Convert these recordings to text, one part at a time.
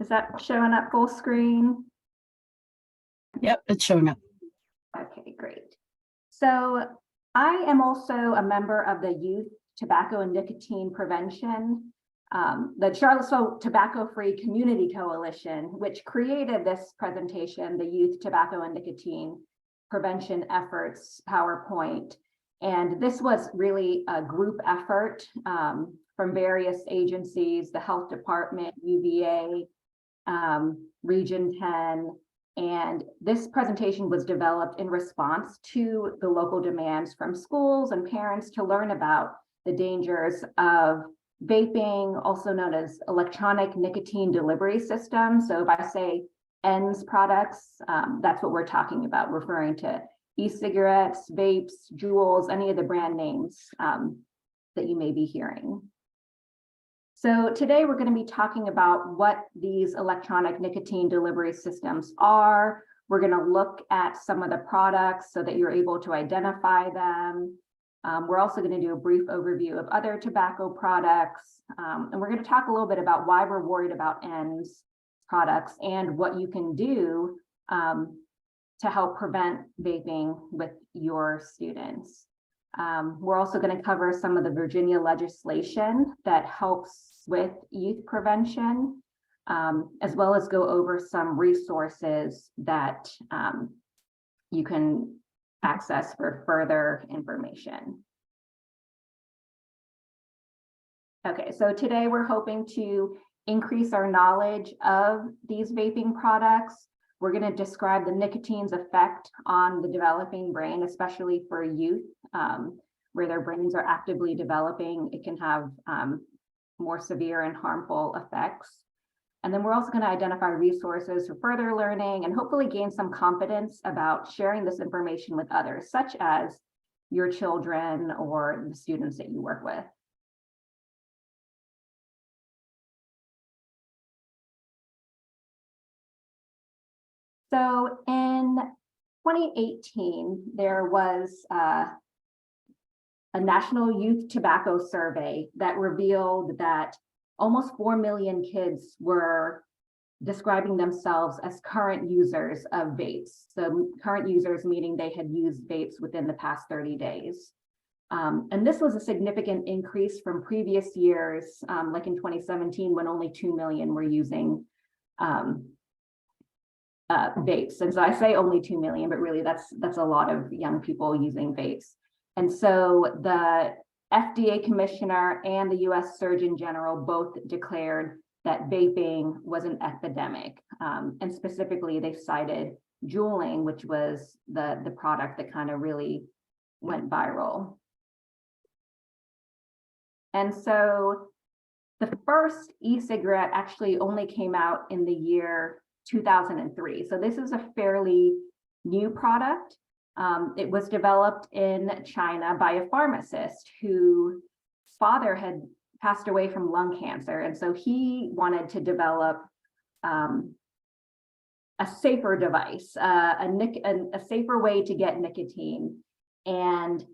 Is that showing up full screen? Yep, it's showing up. Okay, great. So I am also a member of the Youth Tobacco and Nicotine Prevention, the Charlottesville Tobacco-Free Community Coalition, which created this presentation, the Youth Tobacco and Nicotine Prevention Efforts PowerPoint. And this was really a group effort from various agencies, the Health Department, UVA, Region 10, and this presentation was developed in response to the local demands from schools and parents to learn about the dangers of vaping, also known as electronic nicotine delivery systems. So if I say ENDS products, that's what we're talking about, referring to e-cigarettes, vapes, Juuls, any of the brand names that you may be hearing. So today we're going to be talking about what these electronic nicotine delivery systems are. We're going to look at some of the products so that you're able to identify them. We're also going to do a brief overview of other tobacco products. And we're going to talk a little bit about why we're worried about ENDS products and what you can do to help prevent vaping with your students. We're also going to cover some of the Virginia legislation that helps with youth prevention, as well as go over some resources that you can access for further information. Okay, so today we're hoping to increase our knowledge of these vaping products. We're going to describe the nicotine's effect on the developing brain, especially for youth, where their brains are actively developing. It can have more severe and harmful effects. And then we're also going to identify resources for further learning and hopefully gain some confidence about sharing this information with others, such as your children or the students that you work with. So in 2018, there was a National Youth Tobacco Survey that revealed that almost 4 million kids were describing themselves as current users of vapes. So current users meaning they had used vapes within the past 30 days. And this was a significant increase from previous years, like in 2017, when only 2 million were using vapes. And so I say only 2 million, but really that's a lot of young people using vapes. And so the FDA commissioner and the US Surgeon General both declared that vaping was an epidemic. And specifically, they cited Juuling, which was the product that kind of really went viral. And so the first e-cigarette actually only came out in the year 2003. So this is a fairly new product. It was developed in China by a pharmacist whose father had passed away from lung cancer. And so he wanted to develop a safer device, a safer way to get nicotine. And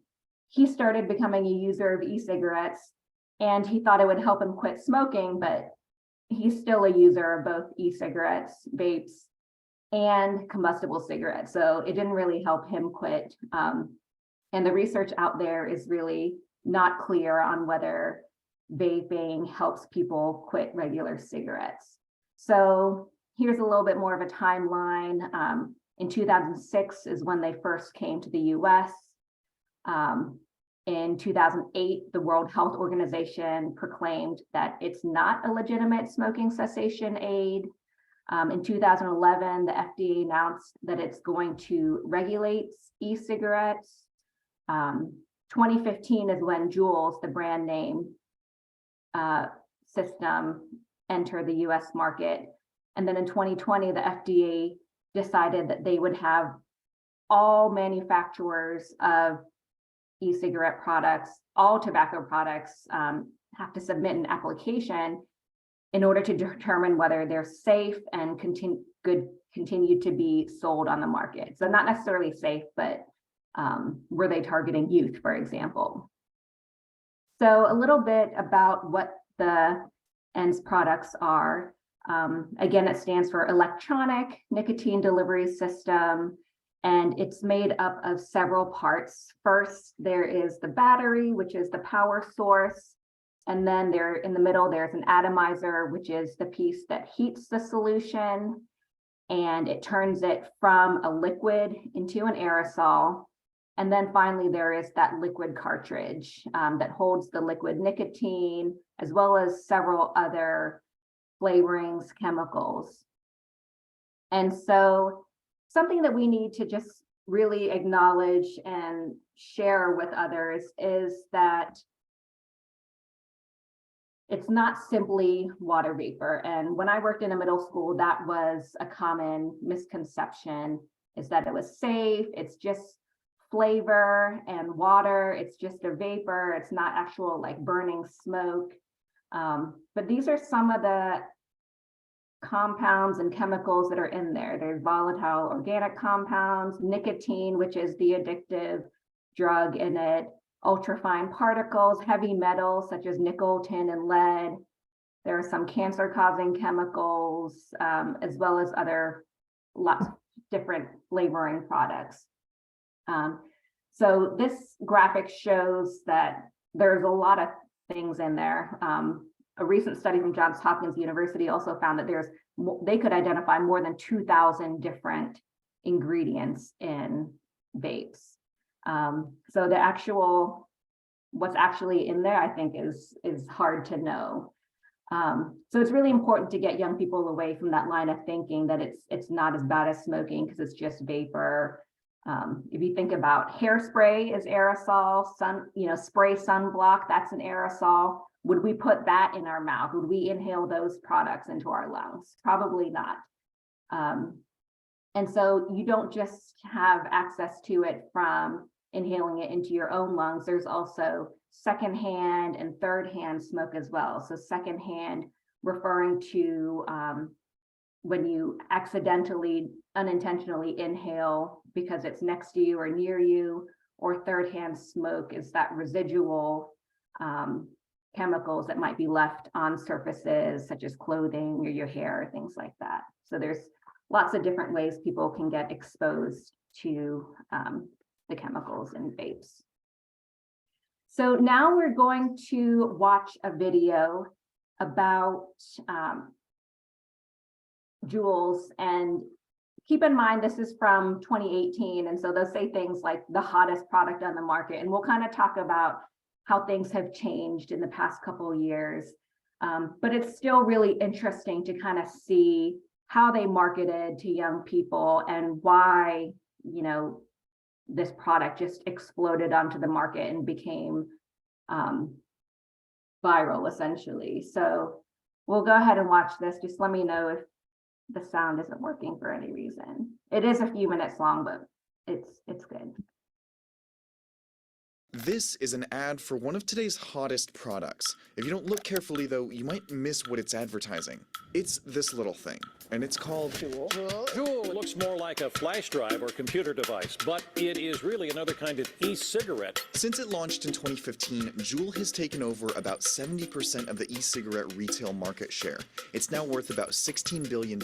he started becoming a user of e-cigarettes, and he thought it would help him quit smoking, but he's still a user of both e-cigarettes, vapes, and combustible cigarettes. So it didn't really help him quit. And the research out there is really not clear on whether vaping helps people quit regular cigarettes. So here's a little bit more of a timeline. In 2006 is when they first came to the US. In 2008, the World Health Organization proclaimed that it's not a legitimate smoking cessation aid. In 2011, the FDA announced that it's going to regulate e-cigarettes. 2015 is when Juuls, the brand name system, entered the US market. And then in 2020, the FDA decided that they would have all manufacturers of e-cigarette products, all tobacco products, have to submit an application in order to determine whether they're safe and continue to be sold on the market. So not necessarily safe, but were they targeting youth, for example? So a little bit about what the ENDS products are. Again, it stands for Electronic Nicotine Delivery System, and it's made up of several parts. First, there is the battery, which is the power source. And then there in the middle, there's an atomizer, which is the piece that heats the solution. And it turns it from a liquid into an aerosol. And then finally, there is that liquid cartridge that holds the liquid nicotine, as well as several other flavorings, chemicals. And so something that we need to just really acknowledge and share with others is that it's not simply water vapor. And when I worked in a middle school, that was a common misconception, is that it was safe, it's just flavor and water, it's just a vapor, it's not actual like burning smoke. But these are some of the compounds and chemicals that are in there. There's volatile organic compounds, nicotine, which is the addictive drug in it, ultrafine particles, heavy metals such as nickel, tin, and lead. There are some cancer-causing chemicals, as well as other lots of different flavoring products. So this graphic shows that there's a lot of things in there. A recent study from Johns Hopkins University also found that they could identify more than 2,000 different ingredients in vapes. So the what's actually in there, I think is hard to know. So it's really important to get young people away from that line of thinking that it's not as bad as smoking because it's just vapor. If you think about hairspray is aerosol, spray sunblock, that's an aerosol. Would we put that in our mouth? Would we inhale those products into our lungs? Probably not. And so you don't just have access to it from inhaling it into your own lungs. There's also secondhand and thirdhand smoke as well. So secondhand referring to when you unintentionally inhale because it's next to you or near you, or thirdhand smoke is that residual chemicals that might be left on surfaces such as clothing or your hair, things like that. So there's lots of different ways people can get exposed to the chemicals in vapes. So now we're going to watch a video about Juuls, and keep in mind this is from 2018, and so they'll say things like the hottest product on the market, and we'll kind of talk about how things have changed in the past couple of years. But it's still really interesting to kind of see how they marketed to young people and why, this product just exploded onto the market and became viral, essentially. So we'll go ahead and watch this. Just let me know if the sound isn't working for any reason. It is a few minutes long, but it's good. This is an ad for one of today's hottest products. If you don't look carefully, though, you might miss what it's advertising. It's this little thing, and it's called Juul. Juul looks more like a flash drive or computer device, but it is really another kind of e-cigarette. Since it launched in 2015, Juul has taken over about 70% of the e-cigarette retail market share. It's now worth about $16 billion,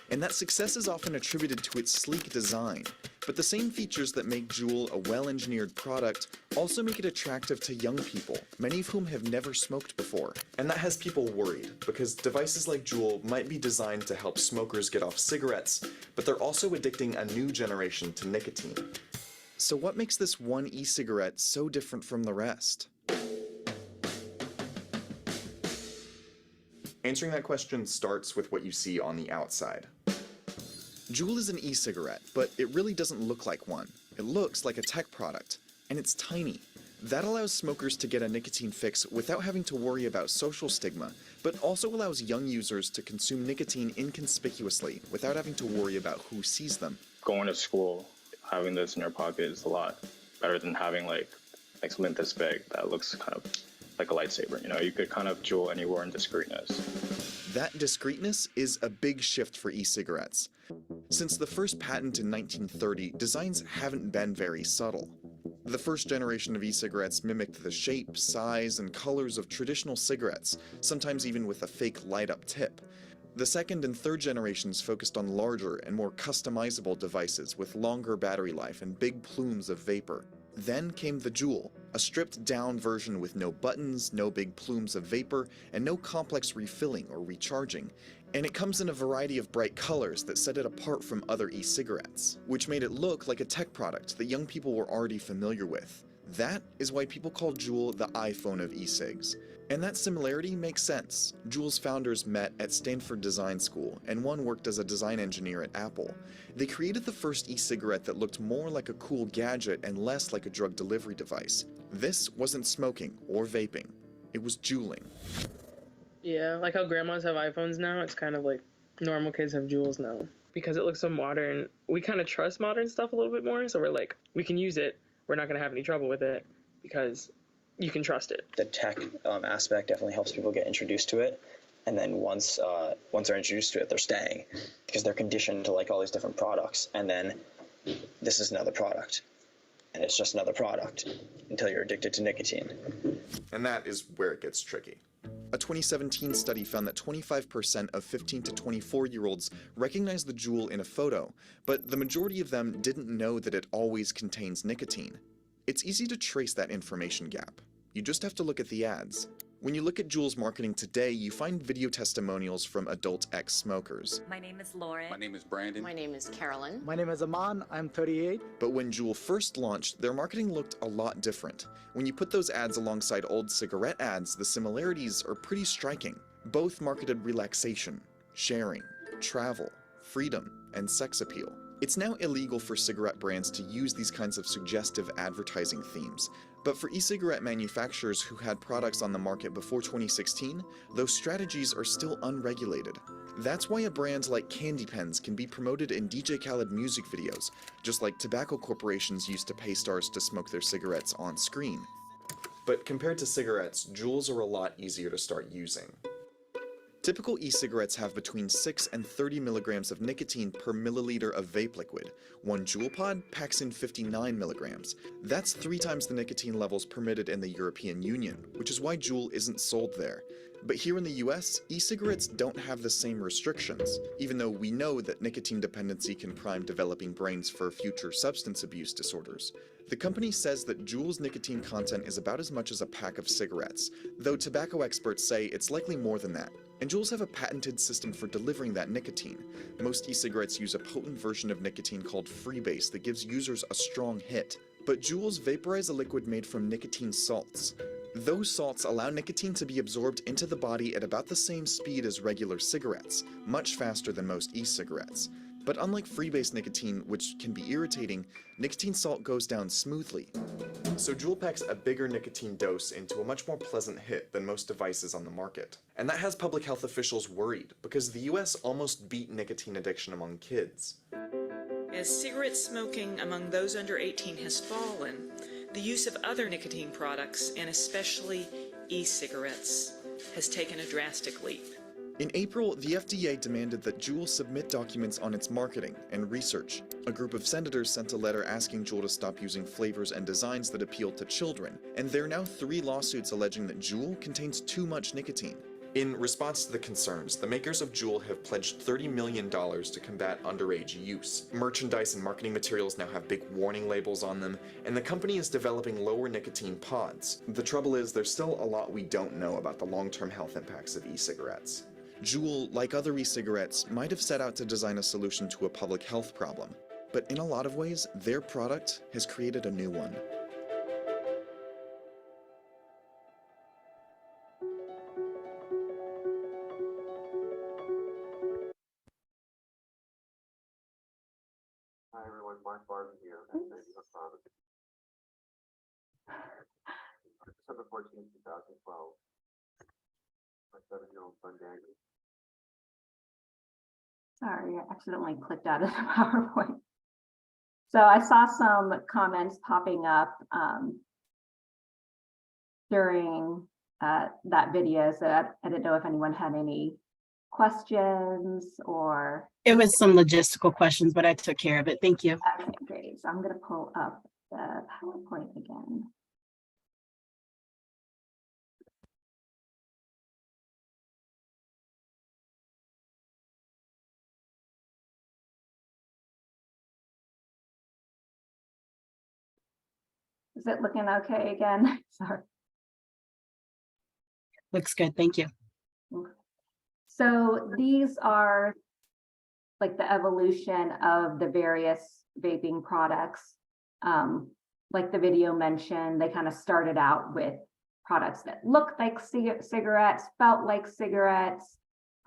and that success is often attributed to its sleek design. But the same features that make Juul a well-engineered product also make it attractive to young people, many of whom have never smoked before. And that has people worried, because devices like Juul might be designed to help smokers get off cigarettes, but they're also addicting a new generation to nicotine. So what makes this one e-cigarette so different from the rest? Answering that question starts with what you see on the outside. Juul is an e-cigarette, but it really doesn't look like one. It looks like a tech product, and it's tiny. That allows smokers to get a nicotine fix without having to worry about social stigma, but also allows young users to consume nicotine inconspicuously without having to worry about who sees them. Going to school, having this in your pocket is a lot better than having like something this big that looks kind of like a lightsaber. You could kind of Juul anywhere in discreetness. That discreetness is a big shift for e-cigarettes. Since the first patent in 1930, designs haven't been very subtle. The first generation of e-cigarettes mimicked the shape, size, and colors of traditional cigarettes, sometimes even with a fake light-up tip. The second and third generations focused on larger and more customizable devices with longer battery life and big plumes of vapor. Then came the Juul, a stripped-down version with no buttons, no big plumes of vapor, and no complex refilling or recharging. And it comes in a variety of bright colors that set it apart from other e-cigarettes, which made it look like a tech product that young people were already familiar with. That is why people call Juul the iPhone of e-cigs. And that similarity makes sense. Juul's founders met at Stanford Design School, and one worked as a design engineer at Apple. They created the first e-cigarette that looked more like a cool gadget and less like a drug delivery device. This wasn't smoking or vaping. It was juuling. Yeah, like how grandmas have iPhones now, it's kind of like normal kids have Juuls now. Because it looks so modern, we kind of trust modern stuff a little bit more, so we're like, we can use it, we're not going to have any trouble with it, because you can trust it. The tech aspect definitely helps people get introduced to it, and then once they're introduced to it, they're staying, because they're conditioned to like all these different products, and then this is another product, and it's just another product until you're addicted to nicotine. And that is where it gets tricky. A 2017 study found that 25% of 15 to 24-year-olds recognized the Juul in a photo, but the majority of them didn't know that it always contains nicotine. It's easy to trace that information gap. You just have to look at the ads. When you look at Juul's marketing today, you find video testimonials from adult ex-smokers. My name is Lauren. My name is Brandon. My name is Carolyn. My name is Aman. I'm 38. But when Juul first launched, their marketing looked a lot different. When you put those ads alongside old cigarette ads, the similarities are pretty striking. Both marketed relaxation, sharing, travel, freedom, and sex appeal. It's now illegal for cigarette brands to use these kinds of suggestive advertising themes. But for e-cigarette manufacturers who had products on the market before 2016, those strategies are still unregulated. That's why a brand like Candy Pens can be promoted in DJ Khaled music videos, just like tobacco corporations used to pay stars to smoke their cigarettes on screen. But compared to cigarettes, Juuls are a lot easier to start using. Typical e-cigarettes have between 6 and 30 milligrams of nicotine per milliliter of vape liquid. One Juul pod packs in 59 milligrams. That's 3 times the nicotine levels permitted in the European Union, which is why Juul isn't sold there. But here in the US, e-cigarettes don't have the same restrictions, even though we know that nicotine dependency can prime developing brains for future substance abuse disorders. The company says that Juul's nicotine content is about as much as a pack of cigarettes, though tobacco experts say it's likely more than that. And Juuls have a patented system for delivering that nicotine. Most e-cigarettes use a potent version of nicotine called freebase that gives users a strong hit. But Juuls vaporize a liquid made from nicotine salts. Those salts allow nicotine to be absorbed into the body at about the same speed as regular cigarettes, much faster than most e-cigarettes. But unlike freebase nicotine, which can be irritating, nicotine salt goes down smoothly. So Juul packs a bigger nicotine dose into a much more pleasant hit than most devices on the market. And that has public health officials worried, because the US almost beat nicotine addiction among kids. As cigarette smoking among those under 18 has fallen, the use of other nicotine products, and especially e-cigarettes, has taken a drastic leap. In April, the FDA demanded that Juul submit documents on its marketing and research. A group of senators sent a letter asking Juul to stop using flavors and designs that appeal to children, and there are now 3 lawsuits alleging that Juul contains too much nicotine. In response to the concerns, the makers of Juul have pledged $30 million to combat underage use. Merchandise and marketing materials now have big warning labels on them, and the company is developing lower nicotine pods. The trouble is, there's still a lot we don't know about the long-term health impacts of e-cigarettes. Juul, like other e-cigarettes, might have set out to design a solution to a public health problem, but in a lot of ways, their product has created a new one. Hi everyone, Mark Barton here. December 14th, 2012. My 7-year-old son Daniel. Sorry, I accidentally clicked out of the PowerPoint. So I saw some comments popping up during that video, so I didn't know if anyone had any questions or... It was some logistical questions, but I took care of it. Thank you. Okay, great. So I'm going to pull up the PowerPoint again. Is it looking okay again? Sorry. Looks good. Thank you. So these are like the evolution of the various vaping products. Like the video mentioned, they kind of started out with products that looked like cigarettes, felt like cigarettes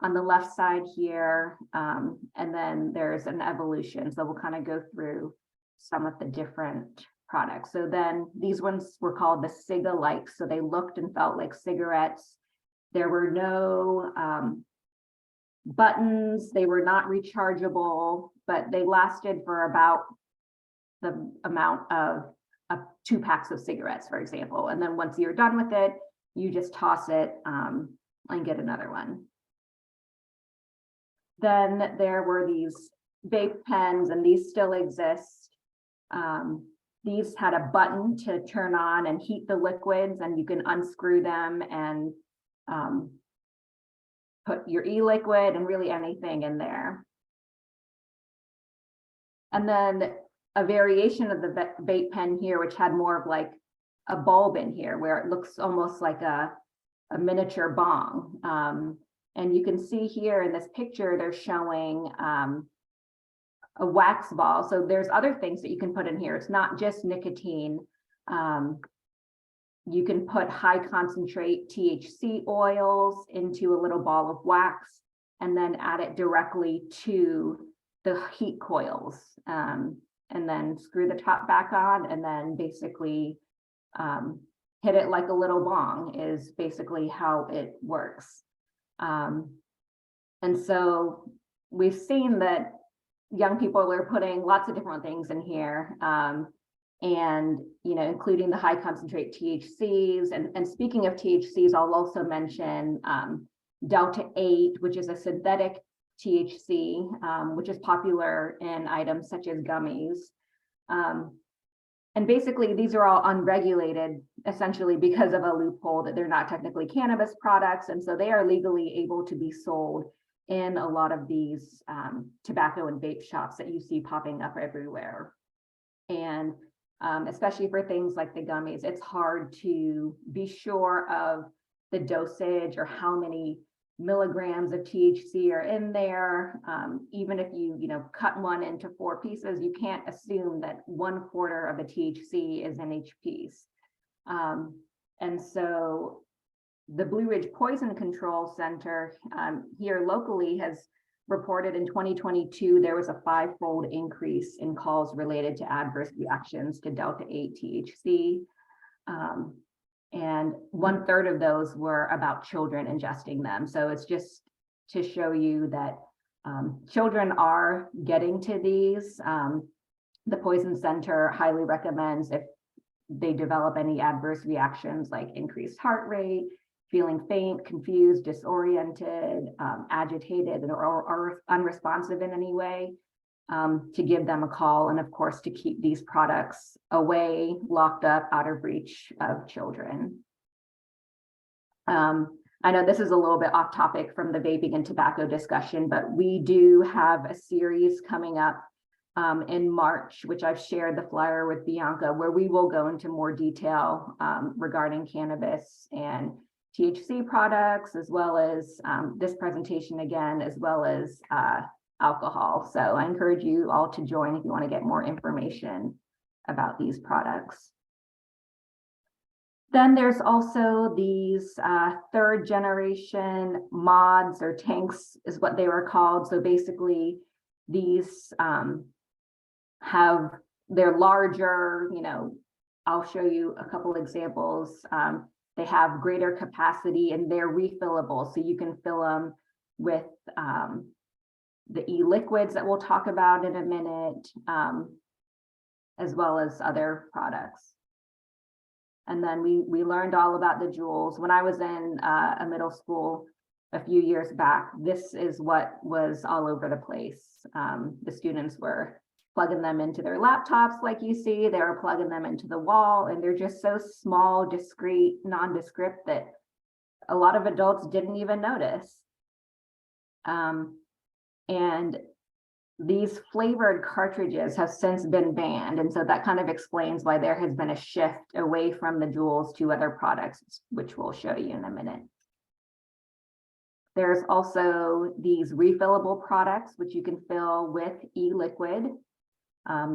on the left side here. And then there's an evolution. So we'll kind of go through some of the different products. So then these ones were called the Ciga-like. So they looked and felt like cigarettes. There were no buttons. They were not rechargeable, but they lasted for about the amount of 2 packs of cigarettes, for example. And then once you're done with it, you just toss it and get another one. Then there were these vape pens, and these still exist. These had a button to turn on and heat the liquids, and you can unscrew them and put your e-liquid and really anything in there. And then a variation of the vape pen here, which had more of like a bulb in here, where it looks almost like a miniature bong. And you can see here in this picture, they're showing a wax ball. So there's other things that you can put in here. It's not just nicotine. You can put high concentrate THC oils into a little ball of wax and then add it directly to the heat coils, and then screw the top back on, and then basically hit it like a little bong is basically how it works. And so we've seen that young people are putting lots of different things in here, and including the high concentrate THCs. And speaking of THCs, I'll also mention Delta 8, which is a synthetic THC, which is popular in items such as gummies. And basically, these are all unregulated, essentially because of a loophole that they're not technically cannabis products. And so they are legally able to be sold in a lot of these tobacco and vape shops that you see popping up everywhere. And especially for things like the gummies, it's hard to be sure of the dosage or how many milligrams of THC are in there. Even if you cut one into 4 pieces, you can't assume that 1/4 of the THC is in each piece. And so the Blue Ridge Poison Control Center here locally has reported in 2022 there was a 5-fold increase in calls related to adverse reactions to Delta 8 THC. And 1/3 of those were about children ingesting them. So it's just to show you that children are getting to these. The Poison Center highly recommends if they develop any adverse reactions like increased heart rate, feeling faint, confused, disoriented, agitated, or unresponsive in any way, to give them a call, and of course to keep these products away, locked up, out of reach of children. I know this is a little bit off topic from the vaping and tobacco discussion, but we do have a series coming up in March, which I've shared the flyer with Bianca, where we will go into more detail regarding cannabis and THC products, as well as this presentation again, as well as alcohol. So I encourage you all to join if you want to get more information about these products. Then there's also these 3rd generation mods, or tanks is what they were called. So basically these they're larger, I'll show you a couple examples. They have greater capacity and they're refillable. So you can fill them with the e-liquids that we'll talk about in a minute, as well as other products. And then we learned all about the Juuls. When I was in a middle school a few years back, this is what was all over the place. The students were plugging them into their laptops like you see, they were plugging them into the wall, and they're just so small, discreet, nondescript that a lot of adults didn't even notice. And these flavored cartridges have since been banned. And so that kind of explains why there has been a shift away from the Juuls to other products, which we'll show you in a minute. There's also these refillable products, which you can fill with e-liquid.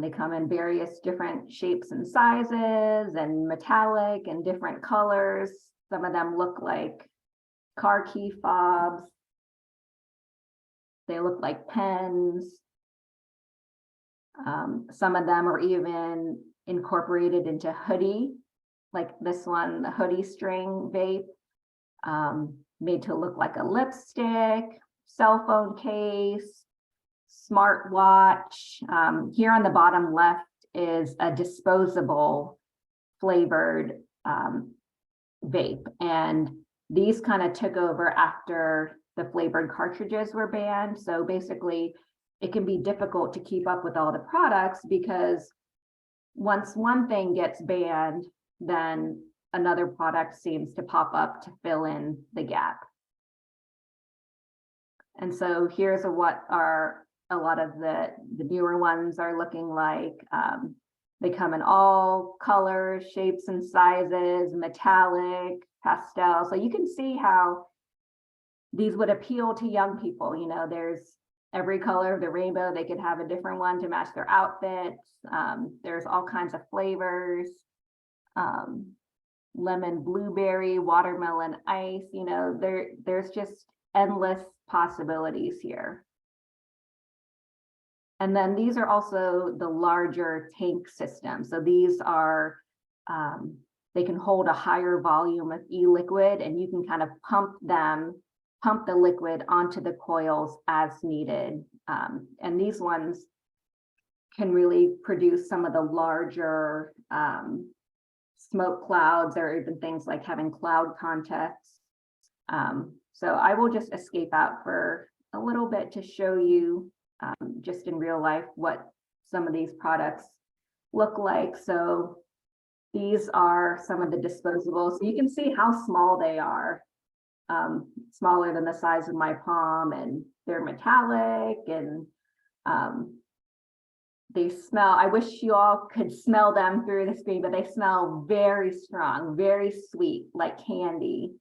They come in various different shapes and sizes and metallic and different colors. Some of them look like car key fobs. They look like pens. Some of them are even incorporated into hoodie, like this one, the hoodie string vape, made to look like a lipstick, cell phone case, smartwatch. Here on the bottom left is a disposable flavored vape. And these kind of took over after the flavored cartridges were banned. So basically, it can be difficult to keep up with all the products because once one thing gets banned, then another product seems to pop up to fill in the gap. And so here's what are a lot of the newer ones are looking like. They come in all colors, shapes and sizes, metallic, pastel. So you can see how these would appeal to young people. You know, there's every color of the rainbow. They could have a different one to match their outfits. There's all kinds of flavors, lemon, blueberry, watermelon, ice. You know, there's just endless possibilities here. And then these are also the larger tank systems. So these are, they can hold a higher volume of e-liquid, and you can kind of pump the liquid onto the coils as needed. And these ones can really produce some of the larger smoke clouds, or even things like having cloud contests. So I will just escape out for a little bit to show you just in real life what some of these products look like. So these are some of the disposables. So you can see how small they are. Smaller than the size of my palm, and they're metallic, and they smell, I wish you all could smell them through the screen, but they smell very strong, very sweet, like candy.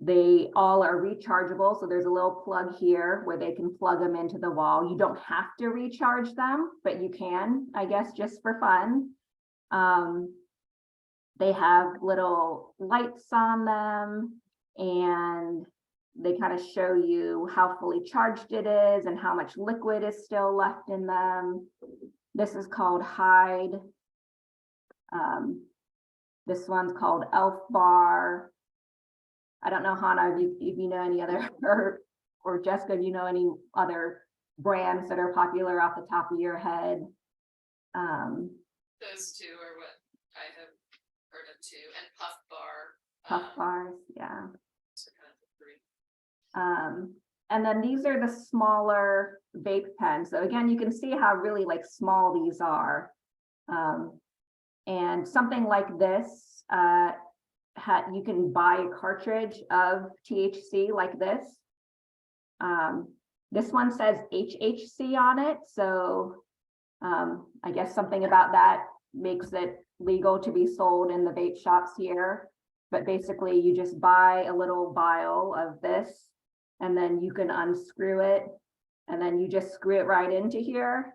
They all are rechargeable. So there's a little plug here where they can plug them into the wall. You don't have to recharge them, but you can, I guess, just for fun. They have little lights on them, and they kind of show you how fully charged it is and how much liquid is still left in them. This is called Hide. This one's called Elf Bar. I don't know, Hannah, if you know any other, or Jessica, if you know any other brands that are popular off the top of your head. Those two are what I have heard of too, and Puff Bar. Puff bars, yeah. So kind of the three. And then these are the smaller vape pens. So again, you can see how really like small these are. And something like this, you can buy a cartridge of THC like this. This one says HHC on it. So I guess something about that makes it legal to be sold in the vape shops here. But basically you just buy a little vial of this, and then you can unscrew it, and then you just screw it right into here,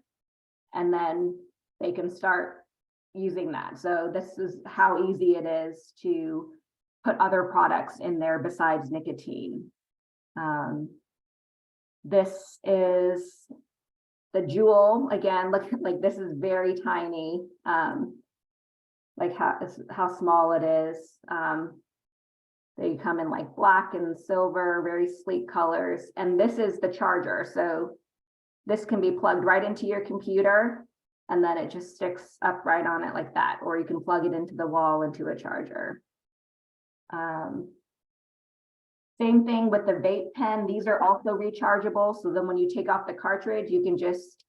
and then they can start using that. So this is how easy it is to put other products in there besides nicotine. This is the Juul. Again, look, like this is very tiny, like how small it is. They come in like black and silver, very sleek colors. And this is the charger. So this can be plugged right into your computer, and then it just sticks up right on it like that. Or you can plug it into the wall into a charger. Same thing with the vape pen. These are also rechargeable. So then when you take off the cartridge, you can just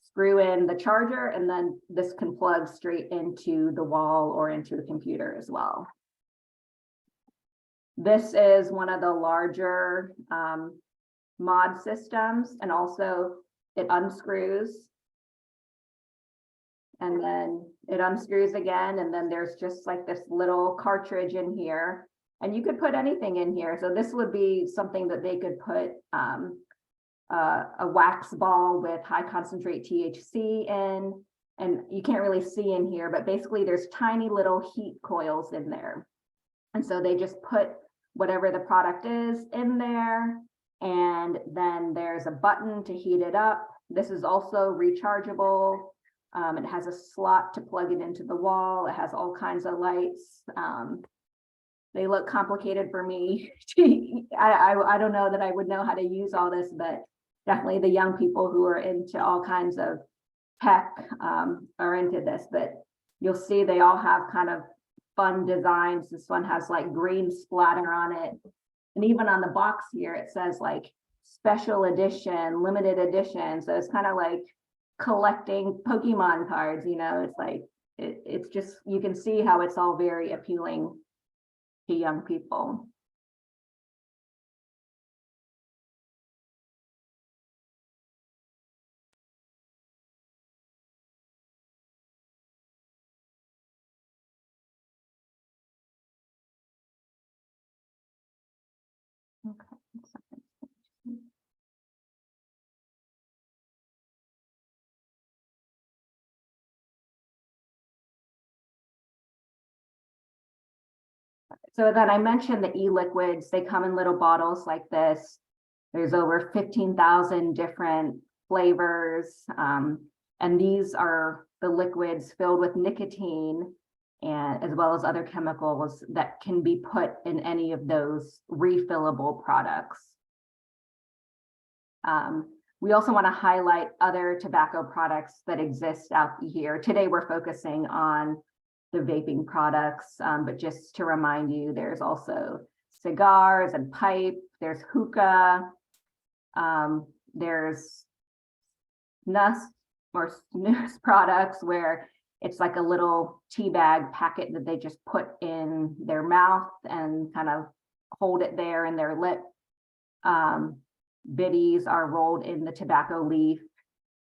screw in the charger, and then this can plug straight into the wall or into the computer as well. This is one of the larger mod systems, and also it unscrews. And then it unscrews again, and then there's just like this little cartridge in here. And you could put anything in here. So this would be something that they could put a wax ball with high concentrate THC in, and you can't really see in here, but basically there's tiny little heat coils in there. And so they just put whatever the product is in there, and then there's a button to heat it up. This is also rechargeable. It has a slot to plug it into the wall. It has all kinds of lights. They look complicated for me. I don't know that I would know how to use all this, but definitely the young people who are into all kinds of tech are into this. But you'll see they all have kind of fun designs. This one has like green splatter on it. And even on the box here, it says like special edition, limited edition. So it's kind of like collecting Pokemon cards, you know, it's like, it's just, you can see how it's all very appealing to young people. Okay. So then I mentioned the e-liquids, they come in little bottles like this. There's over 15,000 different flavors. And these are the liquids filled with nicotine, and as well as other chemicals that can be put in any of those refillable products. We also want to highlight other tobacco products that exist out here. Today, we're focusing on the vaping products, but just to remind you, there's also cigars and pipe, there's hookah, there's snus or snus products where it's like a little tea bag packet that they just put in their mouth and kind of hold it there in their lip. Biddies are rolled in the tobacco leaf.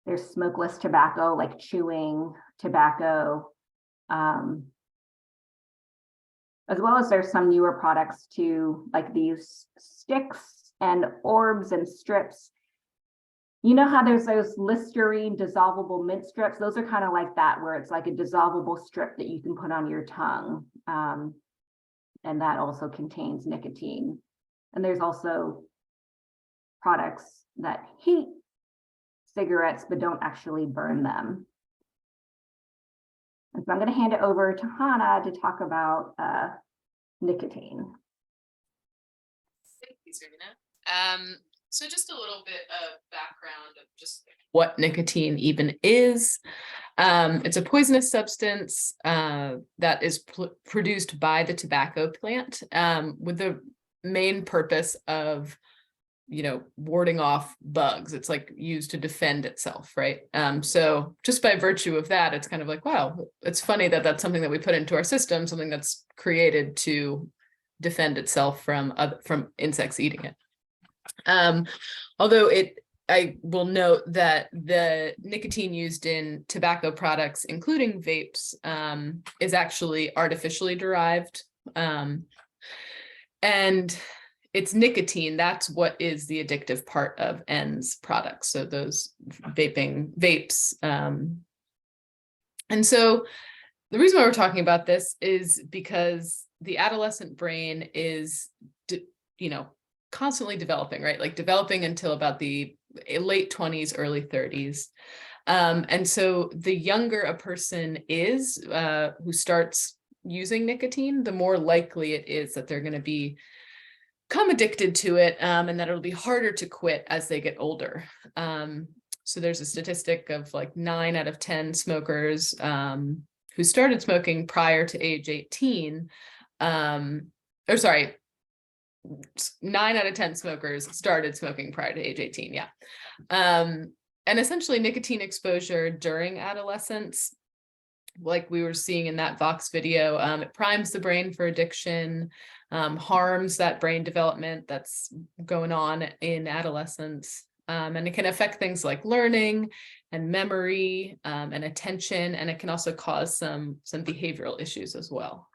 There's smokeless tobacco, like chewing tobacco. As well as there's some newer products too, like these sticks and orbs and strips. You know how there's those Listerine dissolvable mint strips? Those are kind of like that, where it's like a dissolvable strip that you can put on your tongue. And that also contains nicotine. And there's also products that heat cigarettes but don't actually burn them. And so I'm going to hand it over to Hannah to talk about nicotine. Thank you, Serena. So just a little bit of background of just what nicotine even is. It's a poisonous substance that is produced by the tobacco plant with the main purpose of, you know, warding off bugs. It's like used to defend itself, right? So just by virtue of that, it's kind of like, wow, it's funny that that's something that we put into our system, something that's created to defend itself from insects eating it. Although I will note that the nicotine used in tobacco products, including vapes, is actually artificially derived. And it's nicotine, that's what is the addictive part of ENDS products. So those vapes. And so the reason why we're talking about this is because the adolescent brain is, you know, constantly developing, right? Like developing until about the late 20s, early 30s. And so the younger a person is who starts using nicotine, the more likely it is that they're going to become addicted to it, and that it'll be harder to quit as they get older. So there's a statistic of like 9 out of 10 smokers who started smoking prior to age 18, 9 out of 10 smokers started smoking prior to age 18. Yeah. And essentially nicotine exposure during adolescence like we were seeing in that Vox video. It primes the brain for addiction, harms that brain development that's going on in adolescence. And it can affect things like learning and memory and attention, and it can also cause some behavioral issues as well.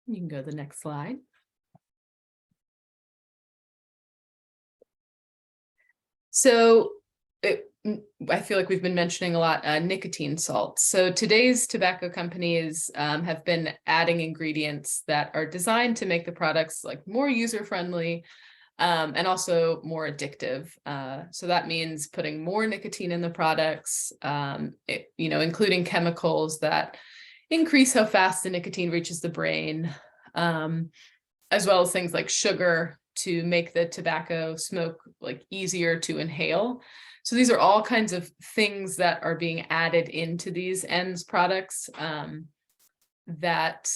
You can go to the next slide. So I feel like we've been mentioning a lot nicotine salts. So today's tobacco companies have been adding ingredients that are designed to make the products like more user-friendly and also more addictive. So that means putting more nicotine in the products, including chemicals that increase how fast the nicotine reaches the brain, as well as things like sugar to make the tobacco smoke like easier to inhale. So these are all kinds of things that are being added into these ENDS products that,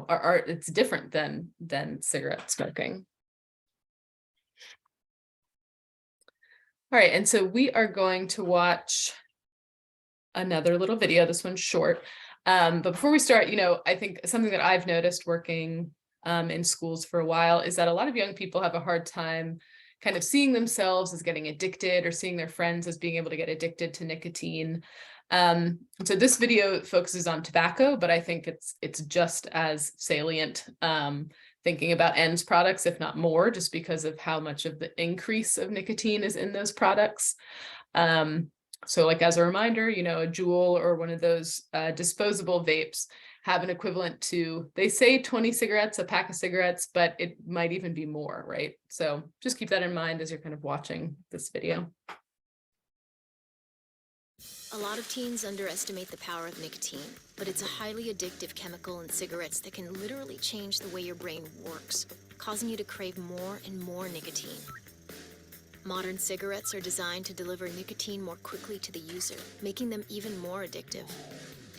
are it's different than cigarette smoking. All right, and so we are going to watch another little video. This one's short. But before we start, I think something that I've noticed working in schools for a while is that a lot of young people have a hard time kind of seeing themselves as getting addicted or seeing their friends as being able to get addicted to nicotine. So this video focuses on tobacco, but I think it's just as salient thinking about ENDS products, if not more, just because of how much of the increase of nicotine is in those products. So like as a reminder, a Juul or one of those disposable vapes have an equivalent to, they say 20 cigarettes, a pack of cigarettes, but it might even be more, right? So just keep that in mind as you're kind of watching this video. A lot of teens underestimate the power of nicotine, but it's a highly addictive chemical in cigarettes that can literally change the way your brain works, causing you to crave more and more nicotine. Modern cigarettes are designed to deliver nicotine more quickly to the user, making them even more addictive.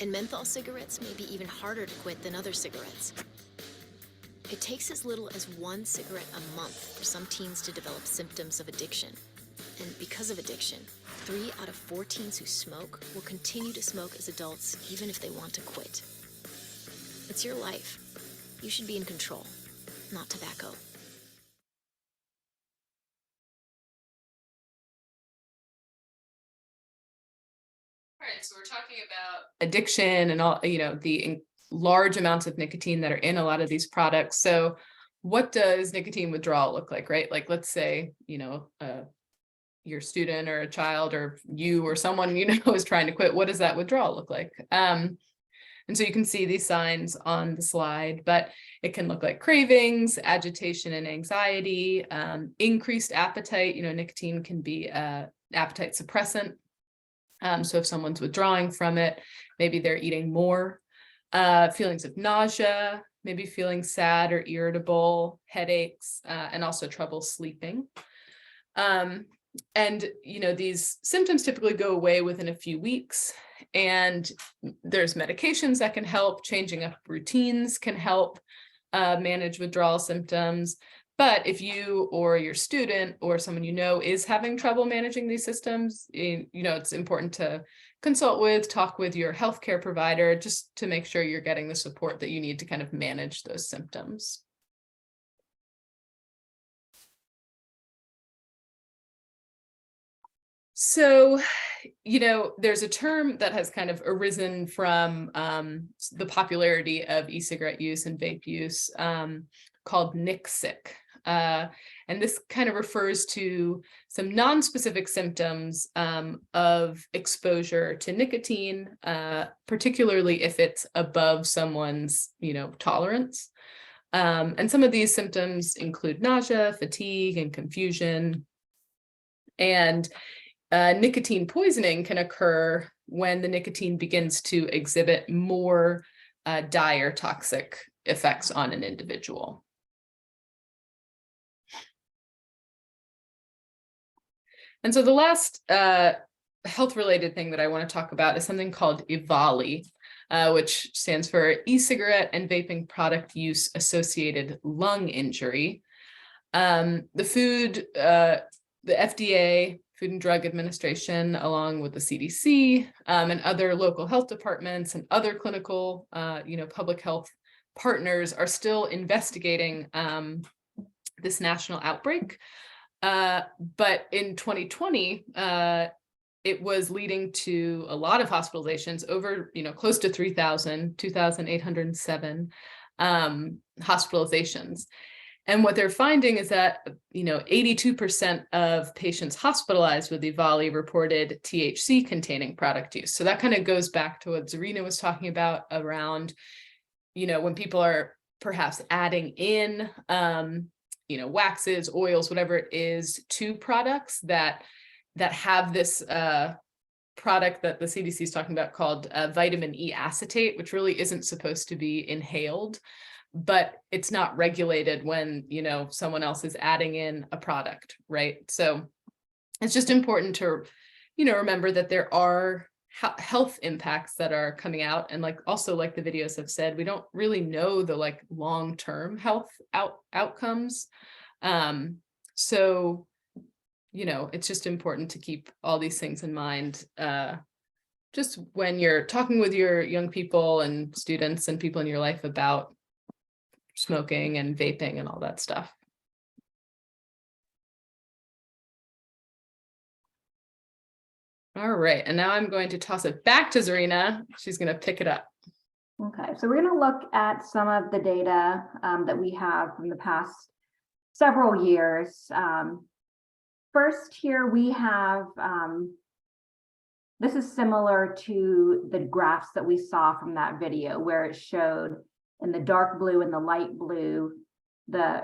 And menthol cigarettes may be even harder to quit than other cigarettes. It takes as little as 1 cigarette a month for some teens to develop symptoms of addiction. And because of addiction, 3 out of 4 teens who smoke will continue to smoke as adults even if they want to quit. It's your life. You should be in control, not tobacco. All right, so we're talking about addiction and all, the large amounts of nicotine that are in a lot of these products. So what does nicotine withdrawal look like, right? Like, let's say, your student or a child or you or someone, is trying to quit. What does that withdrawal look like? And so you can see these signs on the slide, but it can look like cravings, agitation and anxiety, increased appetite. Nicotine can be an appetite suppressant. So if someone's withdrawing from it, maybe they're eating more. Feelings of nausea, maybe feeling sad or irritable, headaches, and also trouble sleeping. And, these symptoms typically go away within a few weeks, and there's medications that can help. Changing up routines can help manage withdrawal symptoms. But if you or your student or someone is having trouble managing these symptoms, it's important to talk with your healthcare provider just to make sure you're getting the support that you need to kind of manage those symptoms. So, there's a term that has kind of arisen from the popularity of e-cigarette use and vape use called nic-sick. And this kind of refers to some non-specific symptoms of exposure to nicotine, particularly if it's above someone's, tolerance. And some of these symptoms include nausea, fatigue, and confusion. And nicotine poisoning can occur when the nicotine begins to exhibit more dire toxic effects on an individual. And so the last health-related thing that I want to talk about is something called EVALI, which stands for e-cigarette and vaping product use associated lung injury. The FDA Food and Drug Administration, along with the CDC and other local health departments and other clinical, public health partners are still investigating this national outbreak. But in 2020, it was leading to a lot of hospitalizations, over, close to 3,000, 2,807 hospitalizations. And what they're finding is that, 82% of patients hospitalized with EVALI reported THC containing product use. So that kind of goes back to what Zarina was talking about around, when people are perhaps adding in, waxes, oils, whatever it is, to products that have this product that the CDC is talking about called vitamin E acetate, which really isn't supposed to be inhaled, but it's not regulated when, someone else is adding in a product, right? So it's just important to, remember that there are health impacts that are coming out. And also like the videos have said, we don't really know the long-term health outcomes. So, it's just important to keep all these things in mind, just when you're talking with your young people and students and people in your life about smoking and vaping and all that stuff. All right, and now I'm going to toss it back to Zarina. She's going to pick it up. Okay, so we're going to look at some of the data that we have from the past several years. First here we have, this is similar to the graphs that we saw from that video where it showed in the dark blue and the light blue, the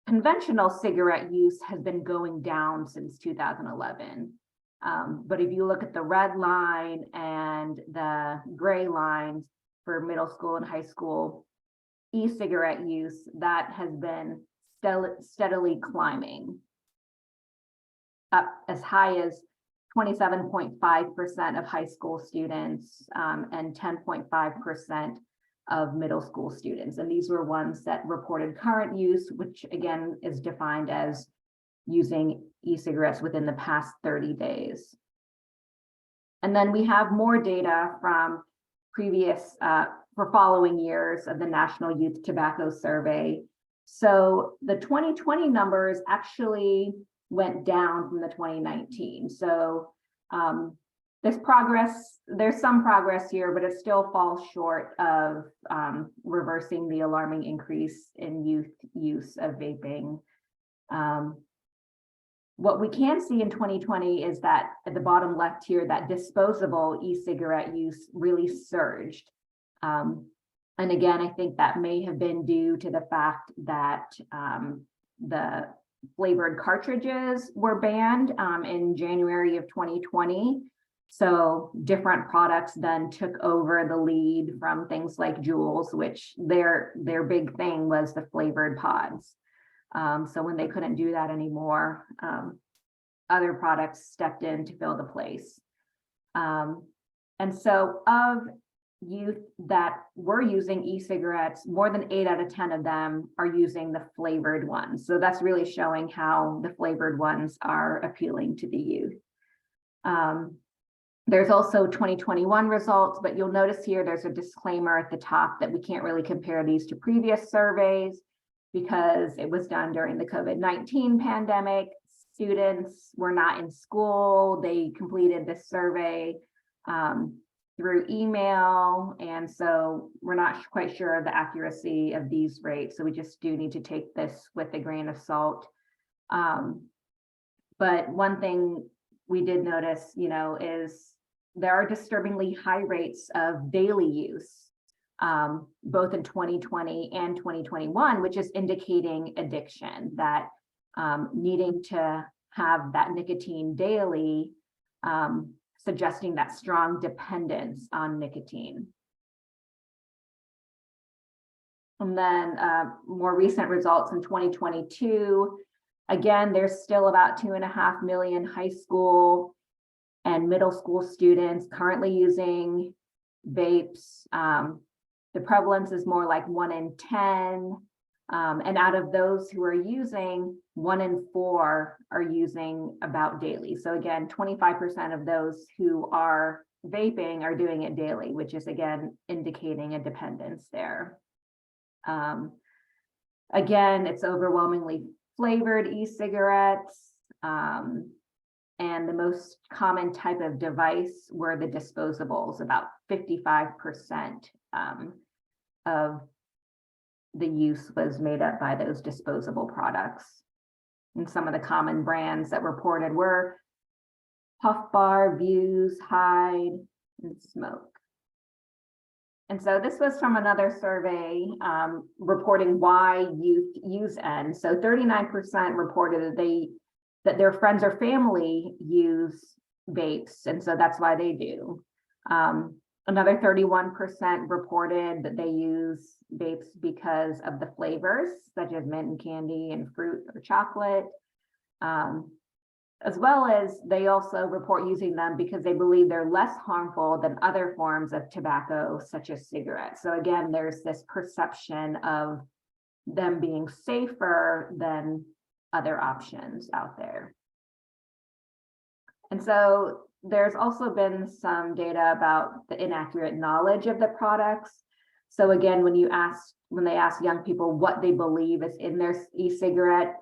conventional cigarette use has been going down since 2011. But if you look at the red line and the gray lines for middle school and high school e-cigarette use, that has been steadily climbing up as high as 27.5% of high school students and 10.5% of middle school students. And these were ones that reported current use, which again is defined as using e-cigarettes within the past 30 days. And then we have more data from previous, for following years of the National Youth Tobacco Survey. So the 2020 numbers actually went down from the 2019. So there's some progress here, but it still falls short of reversing the alarming increase in youth use of vaping. What we can see in 2020 is that at the bottom left here, that disposable e-cigarette use really surged. And again, I think that may have been due to the fact that the flavored cartridges were banned in January of 2020. So different products then took over the lead from things like Juuls, which their big thing was the flavored pods. So when they couldn't do that anymore, other products stepped in to fill the place. And so of youth that were using e-cigarettes, more than 8 out of 10 of them are using the flavored ones. So that's really showing how the flavored ones are appealing to the youth. There's also 2021 results, but you'll notice here there's a disclaimer at the top that we can't really compare these to previous surveys because it was done during the COVID-19 pandemic. Students were not in school. They completed this survey through email. And so we're not quite sure of the accuracy of these rates. So we just do need to take this with a grain of salt. But one thing we did notice, is there are disturbingly high rates of daily use, both in 2020 and 2021, which is indicating addiction, that needing to have that nicotine daily, suggesting that strong dependence on nicotine. And then more recent results in 2022, again, there's still about 2.5 million high school and middle school students currently using vapes. The prevalence is more like 1 in 10. And out of those who are using, 1 in 4 are using about daily. So again, 25% of those who are vaping are doing it daily, which is again indicating a dependence there. Again, it's overwhelmingly flavored e-cigarettes. And the most common type of device were the disposables. About 55% of the use was made up by those disposable products. And some of the common brands that reported were Puff Bar, Views, Hyde, and Smoke. And so this was from another survey reporting why youth use N. So 39% reported that their friends or family use vapes, and so that's why they do. Another 31% reported that they use vapes because of the flavors, such as mint and candy and fruit or chocolate, as well as they also report using them because they believe they're less harmful than other forms of tobacco, such as cigarettes. So again, there's this perception of them being safer than other options out there. And so there's also been some data about the inaccurate knowledge of the products. So again, when they ask young people what they believe is in their e-cigarette,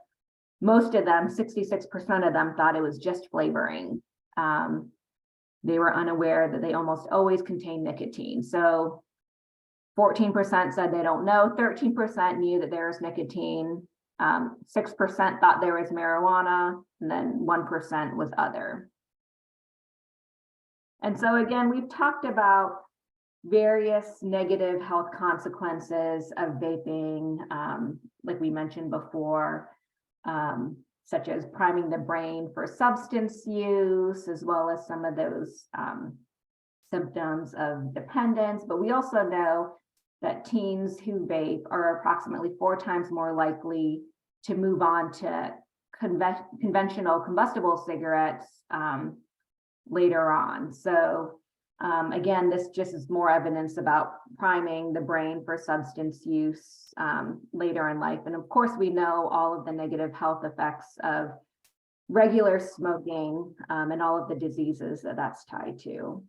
most of them, 66% of them, thought it was just flavoring. They were unaware that they almost always contain nicotine. So 14% said they don't know, 13% knew that there was nicotine, 6% thought there was marijuana, and then 1% was other. And so again, we've talked about various negative health consequences of vaping, like we mentioned before, such as priming the brain for substance use, as well as some of those symptoms of dependence. But we also know that teens who vape are approximately 4 times more likely to move on to conventional combustible cigarettes later on. So again, this just is more evidence about priming the brain for substance use later in life. And of course, we know all of the negative health effects of regular smoking and all of the diseases that that's tied to.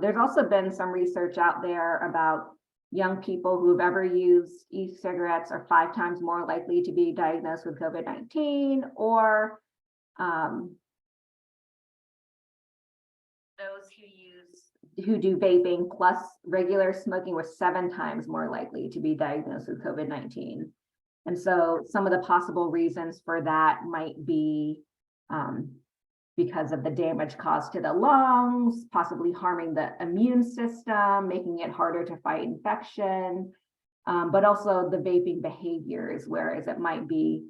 There's also been some research out there about young people who've ever used e-cigarettes are 5 times more likely to be diagnosed with COVID-19, or those who do vaping plus regular smoking were 7 times more likely to be diagnosed with COVID-19. And so some of the possible reasons for that might be because of the damage caused to the lungs, possibly harming the immune system, making it harder to fight infection, but also the vaping behaviors, whereas it might be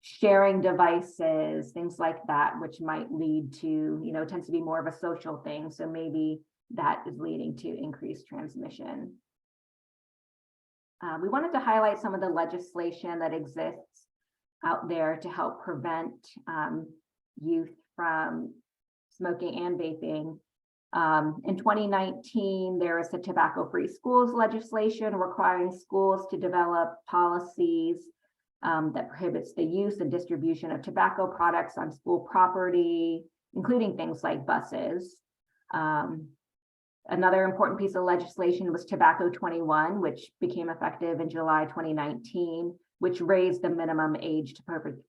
sharing devices, things like that, which might lead to, tends to be more of a social thing. So maybe that is leading to increased transmission. We wanted to highlight some of the legislation that exists out there to help prevent youth from smoking and vaping. In 2019, there was the tobacco-free schools legislation requiring schools to develop policies that prohibits the use and distribution of tobacco products on school property, including things like buses. Another important piece of legislation was Tobacco 21, which became effective in July 2019, which raised the minimum age to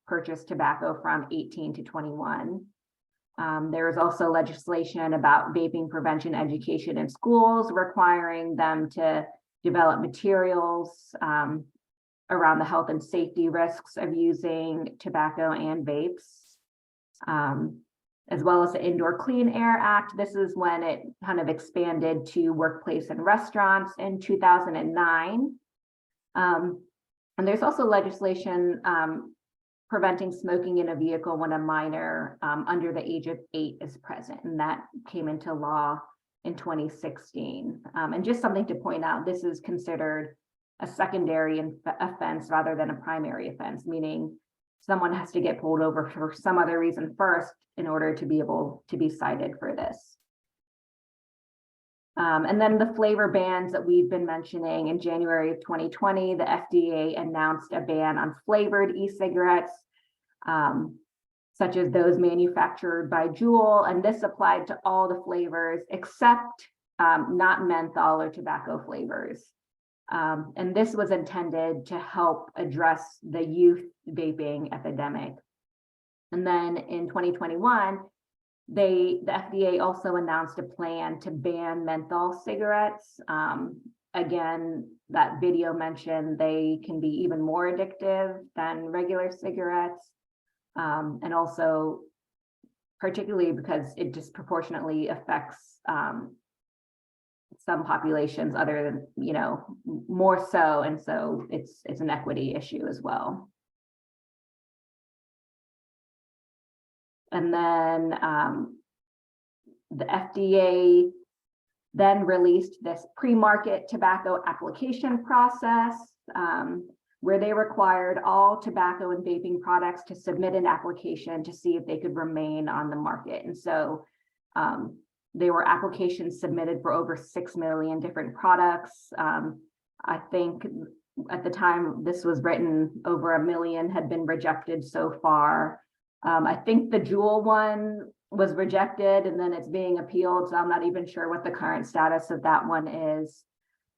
purchase tobacco from 18 to 21. There is also legislation about vaping prevention education in schools, requiring them to develop materials around the health and safety risks of using tobacco and vapes, as well as the Indoor Clean Air Act. This is when it kind of expanded to workplace and restaurants in 2009. And there's also legislation preventing smoking in a vehicle when a minor under the age of 8 is present, and that came into law in 2016. And just something to point out, this is considered a secondary offense rather than a primary offense, meaning someone has to get pulled over for some other reason first in order to be able to be cited for this. And then the flavor bans that we've been mentioning. In January of 2020, the FDA announced a ban on flavored e-cigarettes, such as those manufactured by Juul, and this applied to all the flavors except not menthol or tobacco flavors. And this was intended to help address the youth vaping epidemic. And then in 2021, the FDA also announced a plan to ban menthol cigarettes. Again, that video mentioned they can be even more addictive than regular cigarettes. And also, particularly because it disproportionately affects some populations other than, you know, more so. And so it's an equity issue as well. And then the FDA then released this pre-market tobacco application process where they required all tobacco and vaping products to submit an application to see if they could remain on the market. And so there were applications submitted for over 6 million different products. I think at the time this was written, over 1 million had been rejected so far. I think the Juul one was rejected and then it's being appealed, so I'm not even sure what the current status of that one is.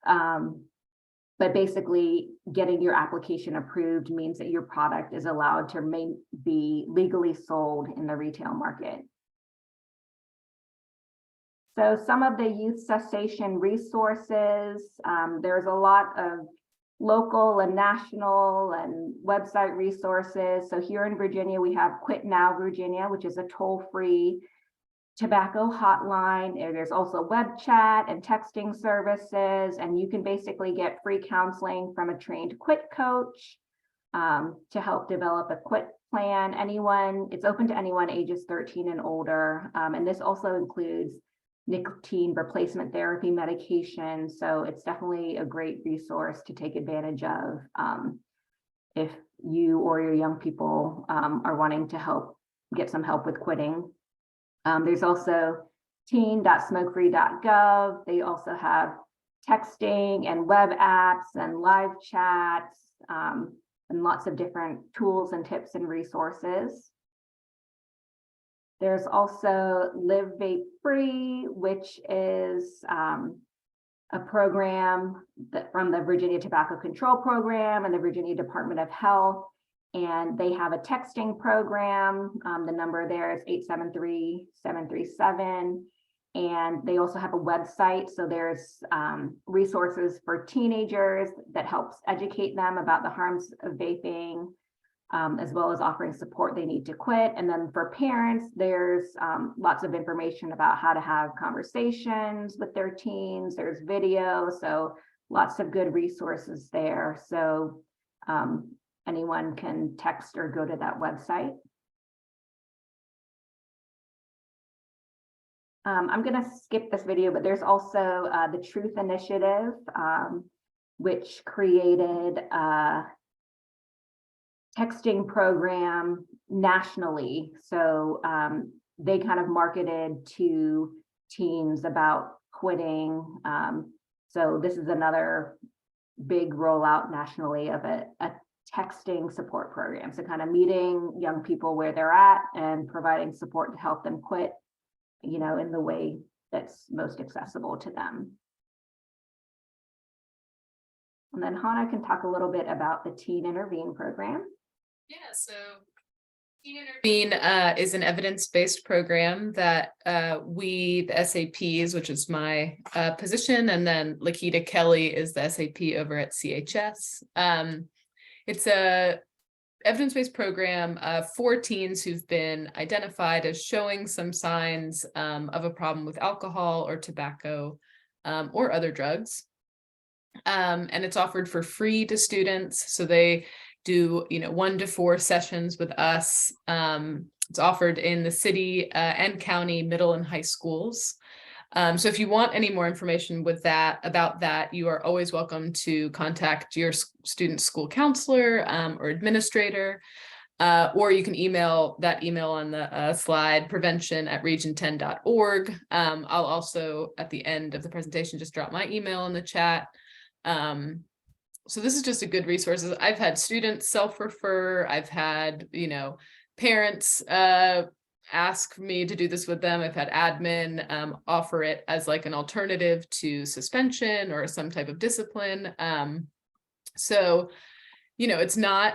But basically, getting your application approved means that your product is allowed to be legally sold in the retail market. So some of the youth cessation resources, there's a lot of local and national and website resources. So here in Virginia, we have Quit Now Virginia, which is a toll-free tobacco hotline. There's also web chat and texting services, and you can basically get free counseling from a trained quit coach to help develop a quit plan. It's open to anyone ages 13 and older, and this also includes nicotine replacement therapy medication. So it's definitely a great resource to take advantage of if you or your young people are wanting to get some help with quitting. There's also teen.smokefree.gov. They also have texting and web apps and live chats and lots of different tools and tips and resources. There's also Live Vape Free, which is a program from the Virginia Tobacco Control Program and the Virginia Department of Health. And they have a texting program. The number there is 873-737. And they also have a website. So there's resources for teenagers that helps educate them about the harms of vaping, as well as offering support they need to quit. And then for parents, there's lots of information about how to have conversations with their teens. There's video, so lots of good resources there. So anyone can text or go to that website. I'm going to skip this video, but there's also the Truth Initiative, which created a texting program nationally. So they kind of marketed to teens about quitting. So this is another big rollout nationally of a texting support program. So kind of meeting young people where they're at and providing support to help them quit, you know, in the way that's most accessible to them. And then Hannah can talk a little bit about the Teen Intervene program. Yeah, so Teen Intervene is an evidence-based program that we, the SAPs, which is my position, and then Lakita Kelly is the SAP over at CHS. It's a evidence-based program for teens who've been identified as showing some signs of a problem with alcohol or tobacco or other drugs. And it's offered for free to students. So they do, 1 to 4 sessions with us. It's offered in the city and county middle and high schools. So if you want any more information about that, you are always welcome to contact your student school counselor or administrator. Or you can email that email on the slide, prevention@region10.org. I'll also, at the end of the presentation, just drop my email in the chat. So this is just a good resource. I've had students self-refer. I've had, parents ask me to do this with them. I've had admin offer it as like an alternative to suspension or some type of discipline. So, it's not,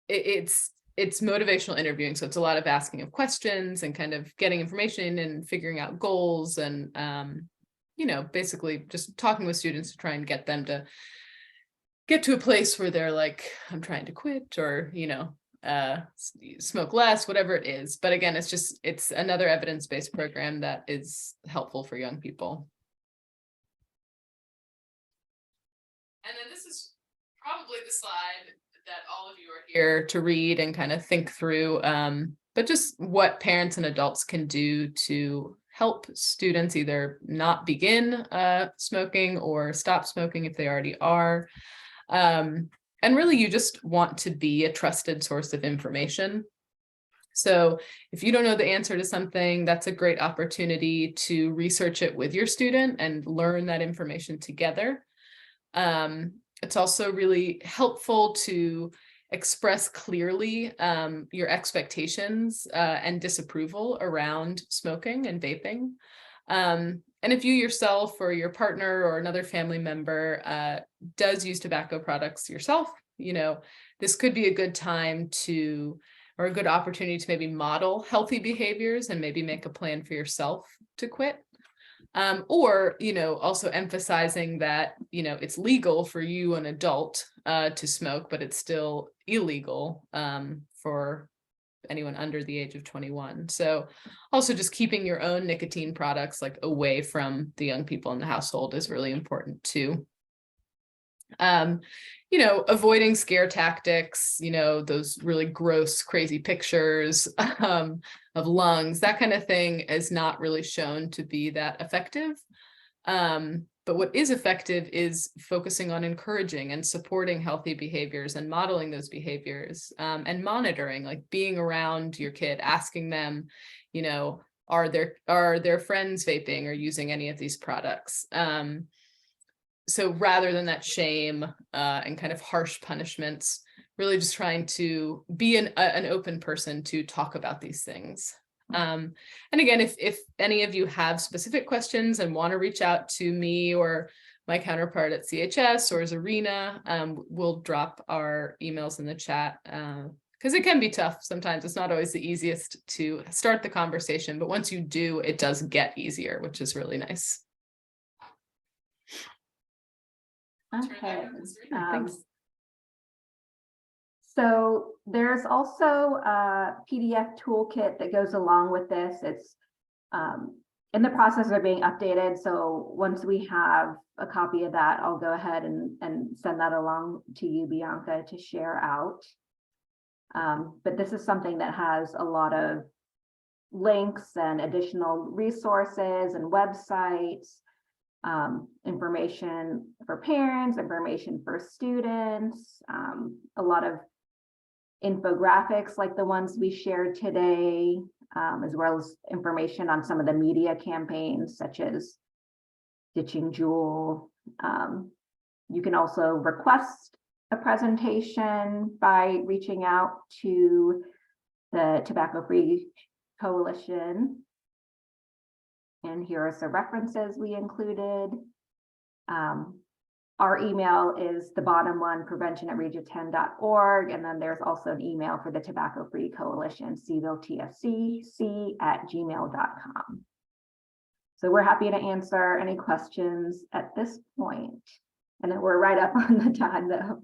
it's motivational interviewing. So it's a lot of asking of questions and kind of getting information and figuring out goals and, basically just talking with students to try and get them to get to a place where they're like, I'm trying to quit or, smoke less, whatever it is. But again, it's another evidence-based program that is helpful for young people. And then this is probably the slide that all of you are here to read and kind of think through, but just what parents and adults can do to help students either not begin smoking or stop smoking if they already are. And really, you just want to be a trusted source of information. So if you don't know the answer to something, that's a great opportunity to research it with your student and learn that information together. It's also really helpful to express clearly your expectations and disapproval around smoking and vaping. And if you yourself or your partner or another family member does use tobacco products yourself, this could be a good time or a good opportunity to maybe model healthy behaviors and maybe make a plan for yourself to quit. Or, also emphasizing that, it's legal for you, an adult, to smoke, but it's still illegal for anyone under the age of 21. So also just keeping your own nicotine products like away from the young people in the household is really important too. Avoiding scare tactics, those really gross, crazy pictures of lungs, that kind of thing is not really shown to be that effective. But what is effective is focusing on encouraging and supporting healthy behaviors and modeling those behaviors and monitoring, like being around your kid, asking them, are their friends vaping or using any of these products? So rather than that shame and kind of harsh punishments, really just trying to be an open person to talk about these things. And again, if any of you have specific questions and want to reach out to me or my counterpart at CHS or Zarina, we'll drop our emails in the chat because it can be tough sometimes. It's not always the easiest to start the conversation, but once you do, it does get easier, which is really nice. Okay. Thanks. So there's also a PDF toolkit that goes along with this. It's in the process of being updated. So once we have a copy of that, I'll go ahead and send that along to you, Bianca, to share out. But this is something that has a lot of links and additional resources and websites, information for parents, information for students, a lot of infographics like the ones we shared today, as well as information on some of the media campaigns such as Ditching Juul. You can also request a presentation by reaching out to the Tobacco Free Coalition. And here are some references we included. Our email is the bottom one, prevention@region10.org. And then there's also an email for the Tobacco Free Coalition, TFCC@gmail.com. So we're happy to answer any questions at this point. And then we're right up on the time though.